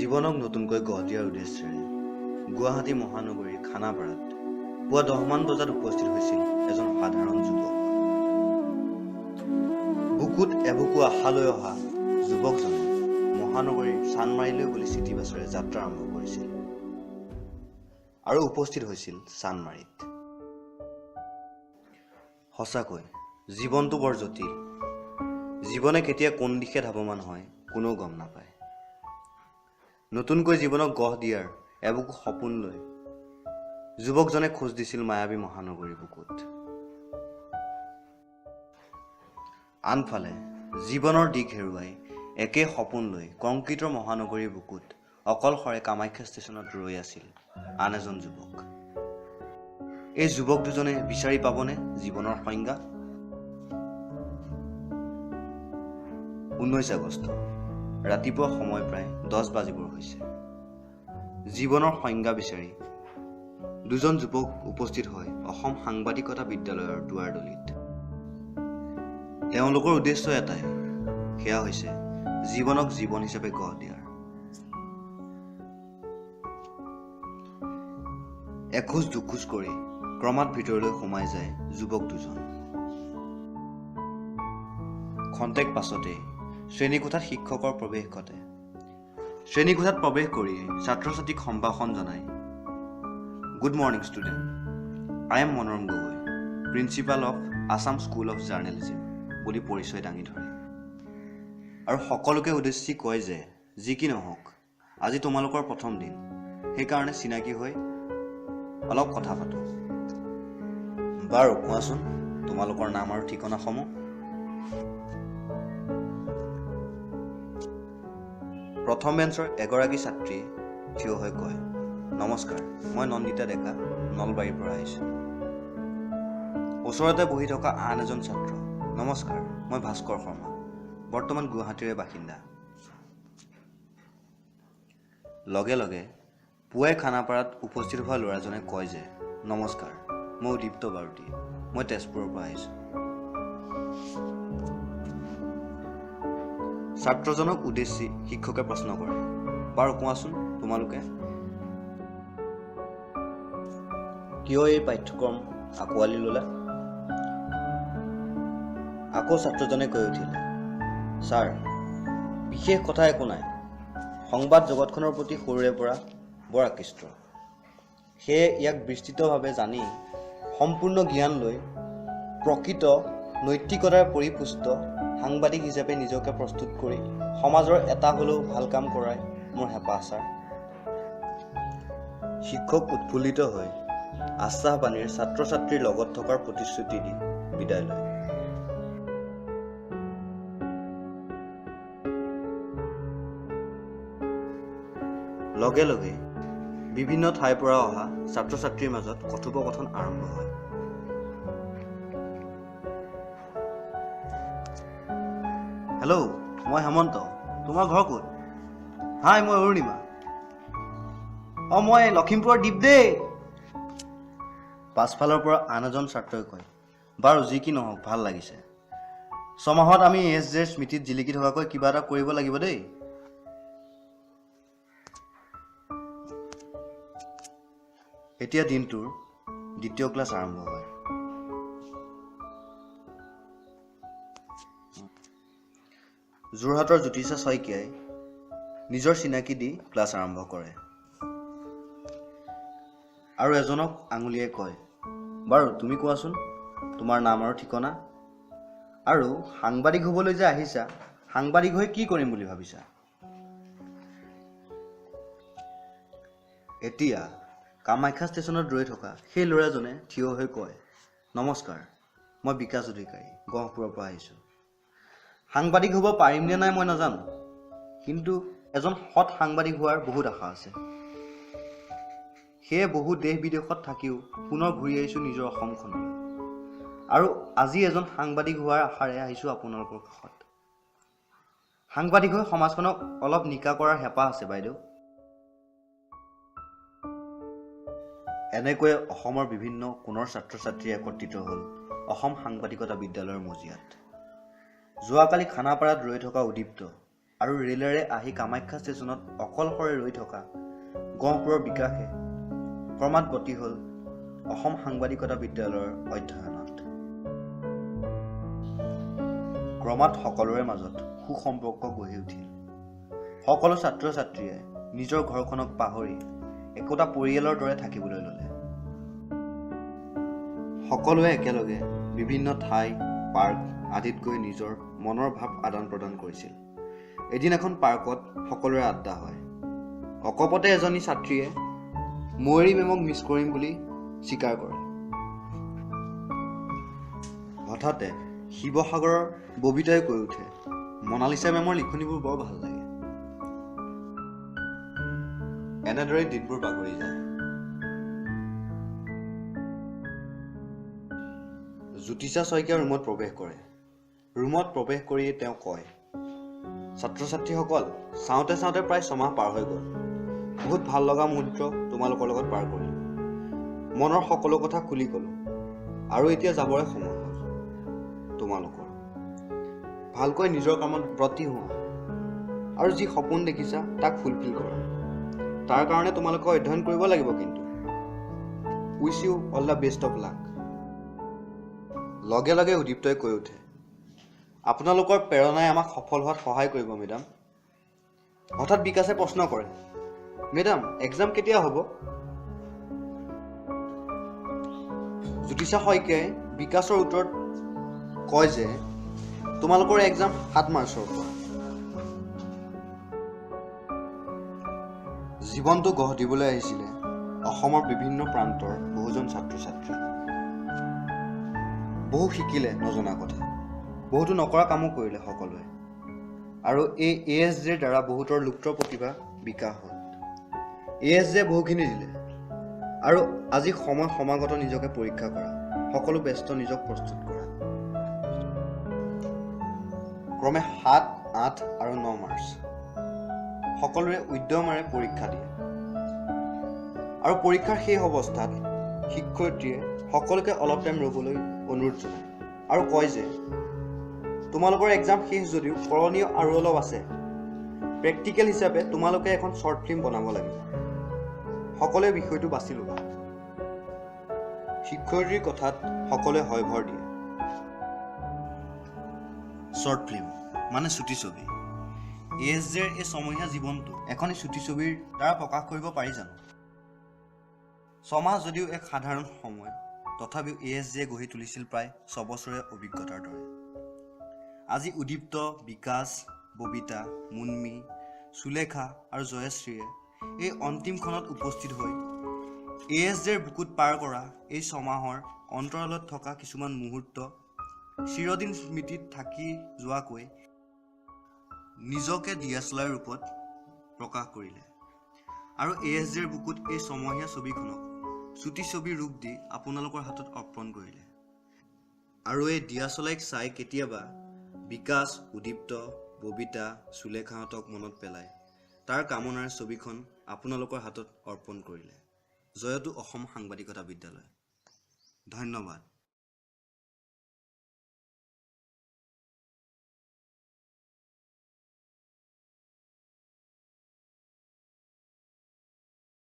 জীৱনক নতুনকৈ গঢ় দিয়াৰ উদ্দেশ্যেৰে গুৱাহাটী মহানগৰীৰ খানাপাৰাত পুৱা 10 মান বজাত উপস্থিত হৈছিল এজন সাধাৰণ যুৱক। বুকুত এবুকু আশা লৈ অহা যুৱকজনে মহানগৰীৰ চানমাৰিলৈ বুলি চিটি বাছেৰে যাত্ৰা আৰম্ভ কৰিছিল আৰু উপস্থিত হৈছিল চানমাৰিত। সঁচাকৈ জীৱনটো বৰ জটিল। জীৱনে কেতিয়া কোন দিশে ধাৱমান হয় কোনেও গম নাপায়। নতুনকৈ জীৱনক গঢ় দিয়াৰ এবুকু সপোন লৈ যুৱকজনে খোজ দিছিল মায়াবী মহানগৰীৰ বুকুত। আনফালে জীৱনৰ দিশ হেৰুৱাই একে সপোন লৈ কংক্ৰিটৰ মহানগৰীৰ বুকুত অকলশৰে কামাখ্যা ষ্টেচনত ৰৈ আছিল আন এজন যুৱক। এই যুৱক দুজনে বিচাৰি পাবনে জীৱনৰ সংজ্ঞা? 19 আগষ্ট ৰাতিপুৱা সময় প্ৰায় 10 বাজিবৰ হৈছে। জীৱনৰ সংজ্ঞা বিচাৰি দুজন যুৱক উপস্থিত হয় অসম সাংবাদিকতা বিদ্যালয়ৰ দুৱাৰদলিত। তেওঁলোকৰ উদ্দেশ্য এটাই, সেয়া হৈছে জীৱনক জীৱন হিচাপে গঢ় দিয়াৰ। এখোজ দুখোজ কৰি ক্ৰমাৎ ভিতৰলৈ সোমাই যায় যুৱক দুজন। খন্তেক পাছতেই শ্ৰেণীকোঠাত শিক্ষকৰ প্ৰৱেশ ঘটে। শ্ৰেণীকোঠাত প্ৰৱেশ কৰি ছাত্ৰ ছাত্ৰীক সম্ভাষণ জনাই, good morning student, I am Monorom Gogoi, principal of Assam school of journalism বুলি পৰিচয় দাঙি ধৰে আৰু সকলোকে উদ্দেশ্যি কয় যে যি কি নহওক আজি তোমালোকৰ প্ৰথম দিন, সেইকাৰণে চিনাকি হৈ অলপ কথা পাতো। বাৰু কোৱাচোন তোমালোকৰ নাম আৰু ঠিকনাসমূহ। প্ৰথম বেঞ্চৰ এগৰাকী ছাত্ৰীয়ে থিয় হৈ কয়, নমস্কাৰ, মই নন্দিতা ডেকা, নলবাৰীৰ পৰা আহিছোঁ। ওচৰতে বহি থকা আন এজন ছাত্ৰ, নমস্কাৰ, মই ভাস্কৰ শৰ্মা, বৰ্তমান গুৱাহাটীৰে বাসিন্দা। লগে লগে পুৱাই খানাপাৰাত উপস্থিত হোৱা ল'ৰাজনে কয় যে, নমস্কাৰ, মই উদীপ্ত বাৰুতি, মই তেজপুৰৰ পৰা আহিছোঁ। ছাত্ৰজনক উদ্দেশ্যি শিক্ষকে প্ৰশ্ন কৰে, বাৰু কোৱাচোন তোমালোকে কিয় এই পাঠ্যক্ৰম আঁকোৱালি ল'লা? আকৌ ছাত্ৰজনে কৈ উঠিলে, ছাৰ, বিশেষ কথা একো নাই, সংবাদ জগতখনৰ প্ৰতি সৰুৰে পৰা বৰ আকৃষ্ট, সেয়ে ইয়াক বিস্তৃতভাৱে জানি সম্পূৰ্ণ জ্ঞান লৈ প্ৰকৃত নৈতিকতাৰ পৰিপুষ্ট সাংবাদিক হিচাপে নিজকে প্ৰস্তুত কৰি সমাজৰ এটা হ'লেও ভাল কাম কৰাই মোৰ হেঁপাহ, ছাৰ। শিক্ষক উৎফুল্লিত হৈ আশ্বাস বাণীৰ ছাত্ৰ ছাত্ৰীৰ লগত থকাৰ প্ৰতিশ্ৰুতি দি বিদায় লয়। লগে লগে বিভিন্ন ঠাইৰ পৰা অহা ছাত্ৰ ছাত্ৰীৰ মাজত কথোপকথন আৰম্ভ হয়। হেল্ল', মই হেমন্ত, তোমাৰ ঘৰ ক'ত? হাই, মই অৰুণিমা। মই লখিমপুৰৰ দ্বীপ দেই। পাছফালৰ পৰা আন এজন ছাত্ৰই কয়, বাৰু যি কি নহওক ভাল লাগিছে, ছমাহত আমি এছ.জেৰ স্মৃতিত জিলিকি থকাকৈ কিবা এটা কৰিব লাগিব দেই। এতিয়া দিনটোৰ দ্বিতীয় ক্লাছ আৰম্ভ হয়। যোৰহাটৰ জ্যোতিষা শইকীয়াই নিজৰ চিনাকি দি ক্লাছ আৰম্ভ কৰে আৰু এজনক আঙুলিয়াই কয়, বাৰু তুমি কোৱাচোন তোমাৰ নাম আৰু ঠিকনা, আৰু সাংবাদিক হ'বলৈ যে আহিছা, সাংবাদিক হৈ কি কৰিম বুলি ভাবিছা? এতিয়া কামাখ্যা ষ্টেচনত ৰৈ থকা সেই ল'ৰাজনে থিয় হৈ কয়, নমস্কাৰ, মই বিকাশ অধিকাৰী, গহপুৰৰ পৰা আহিছোঁ। সাংবাদিক হ'ব পাৰিম নে নাই মই নাজানো, কিন্তু এজন সৎ সাংবাদিক হোৱাৰ বহুত আশা আছে। সেয়ে বহু দেশ বিদেশত থাকিও পুনৰ ঘূৰি আহিছোঁ নিজৰ অসমখনলৈ, আৰু আজি এজন সাংবাদিক হোৱাৰ আশাৰে আহিছোঁ আপোনালোকৰ কাষত। সাংবাদিক হৈ সমাজখনক অলপ নিকা কৰাৰ হেঁপাহ আছে বাইদেউ। এনেকৈয়ে অসমৰ বিভিন্ন কোণৰ ছাত্ৰ ছাত্ৰী একত্ৰিত হ'ল অসম সাংবাদিকতা বিদ্যালয়ৰ মজিয়াত। যোৱাকালি খানাপাৰাত ৰৈ থকা উদীপ্ত আৰু ৰেলেৰে আহি কামাখ্যা ষ্টেচনত অকলশৰে ৰৈ থকা গহপুৰৰ বিকাশে ক্ৰমাৎ গতি হ'ল অসম সাংবাদিকতা বিদ্যালয়ৰ অধ্যয়নত। ক্ৰমাৎ সকলোৰে মাজত সুসম্পৰ্ক গঢ়ি উঠিল। সকলো ছাত্ৰ ছাত্ৰীয়ে নিজৰ ঘৰখনক পাহৰি একোটা পৰিয়ালৰ দৰে থাকিবলৈ ল'লে। সকলোৱে একেলগে বিভিন্ন ঠাই, পাৰ্ক আদিত গৈ নিজৰ মনৰ ভাৱ আদান প্ৰদান কৰিছিল। এদিন এখন পাৰ্কত সকলোৰে আড্ডা হয়। অকপতে এজনী ছাত্ৰীয়ে ময়ূৰী মেমক মিছ কৰিম বুলি স্বীকাৰ কৰে। হঠাতে শিৱসাগৰৰ ববিতাই কৈ উঠে, মনালিছা মেমৰ লিখনিবোৰ বৰ ভাল লাগে। এনেদৰে দিনবোৰ বাগৰি যায়। জ্যোতিষা শইকীয়া ৰুমত প্ৰৱেশ কৰে। ৰুমত প্ৰৱেশ কৰিয়েই তেওঁ কয়, ছাত্ৰ ছাত্ৰীসকল, চাওঁতে চাওঁতে প্ৰায় 6 মাহ পাৰ হৈ গ'ল। বহুত ভাল লগা মুহূৰ্ত তোমালোকৰ লগত পাৰ কৰিলোঁ। মনৰ সকলো কথা খুলি ক'লোঁ আৰু এতিয়া যাবৰে সময় হ'ল। তোমালোকৰ ভালকৈ নিজৰ কামত ব্ৰতী হোৱা আৰু যি সপোন দেখিছা তাক ফুলফিল কৰা। তাৰ কাৰণে তোমালোকে অধ্যয়ন কৰিব লাগিব। কিন্তু wish you all the best of luck. লগে লগে উদীপ্তই কৈ উঠে, আপোনালোকৰ প্ৰেৰণাই আমাক সফল হোৱাত সহায় কৰিব মেডাম। হঠাৎ বিকাশে প্ৰশ্ন কৰে, মেডাম এক্সাম কেতিয়া হ'ব? জ্যোতিষা শইকীয়াই বিকাশৰ উত্তৰত কয় যে তোমালোকৰ এক্সাম 7 মাৰ্চৰ পৰা। জীৱনটো গঢ় দিবলৈ আহিছিলে অসমৰ বিভিন্ন প্ৰান্তৰ বহুজন ছাত্ৰ ছাত্ৰী। বহু শিকিলে নজনা কথা, বহুতো নকৰা কামো কৰিলে সকলোৱে। আৰু এই ASJৰ দ্বাৰা বহুতৰ লুপ্ত প্ৰতিভা বিকাশ হ'ল। ASJে বহুখিনি দিলে আৰু আজি সময় সমাগত নিজকে পৰীক্ষা কৰা, সকলো ব্যস্ত নিজক প্ৰস্তুত কৰা। ক্ৰমে 7, 8 আৰু 9 মাৰ্চ সকলোৰে উদ্যমেৰে পৰীক্ষা দিয়ে। আৰু পৰীক্ষাৰ শেষ অৱস্থাত শিক্ষয়িত্ৰীয়ে সকলোকে অলপ টাইম ৰ'বলৈ অনুৰোধ জনায় আৰু কয় যে তোমালোকৰ এক্সাম শেষ যদিও কৰণীয় আৰু অলপ আছে। প্ৰেক্টিকেল হিচাপে তোমালোকে এখন শ্বৰ্ট ফিল্ম বনাব লাগিব। সকলোৱে বিষয়টো বাছি ল'বা। শিক্ষয়িত্ৰীৰ কথাত সকলোৱে হয় ভৰ দিয়ে। শ্বৰ্ট ফিল্ম মানে চুটি ছবি। ASJৰ এই ছমহীয়া জীৱনটো এখন চুটি ছবিৰ দ্বাৰা প্ৰকাশ কৰিব পাৰি জানো? 6 মাহ যদিও এক সাধাৰণ সময়, তথাপিও ASJে গঢ়ি তুলিছিল প্ৰায় 6 বছৰীয়া অভিজ্ঞতাৰ দৰে। আজি উদীপ্ত, বিকাশ, ববিতা, মুন্মি, সুলেখা আৰু জয়শ্ৰীয়ে এই অন্তিম ক্ষণত উপস্থিত হৈ ASJৰ বুকুত পাৰ কৰা এই 6 মাহৰ অন্তৰালত থকা কিছুমান মুহূৰ্ত চিৰদিন স্মৃতিত থাকি যোৱাকৈ নিজকে DSLR ৰূপত প্ৰকাশ কৰিলে আৰু ASJৰ বুকুত এই ছমহীয়া ছবিখনক চুটি ছবিৰ ৰূপ দি আপোনালোকৰ হাতত অৰ্পণ কৰিলে। আৰু এই DSLRক চাই কেতিয়াবা বিকাশ, উদীপ্ত, ববিতা, সুলেখাহঁতক মনত পেলাই তাৰ কামনাৰে ছবিখন আপোনালোকৰ হাতত অৰ্পণ কৰিলে। জয়তু অসম সাংবাদিকতা বিদ্যালয়। ধন্যবাদ।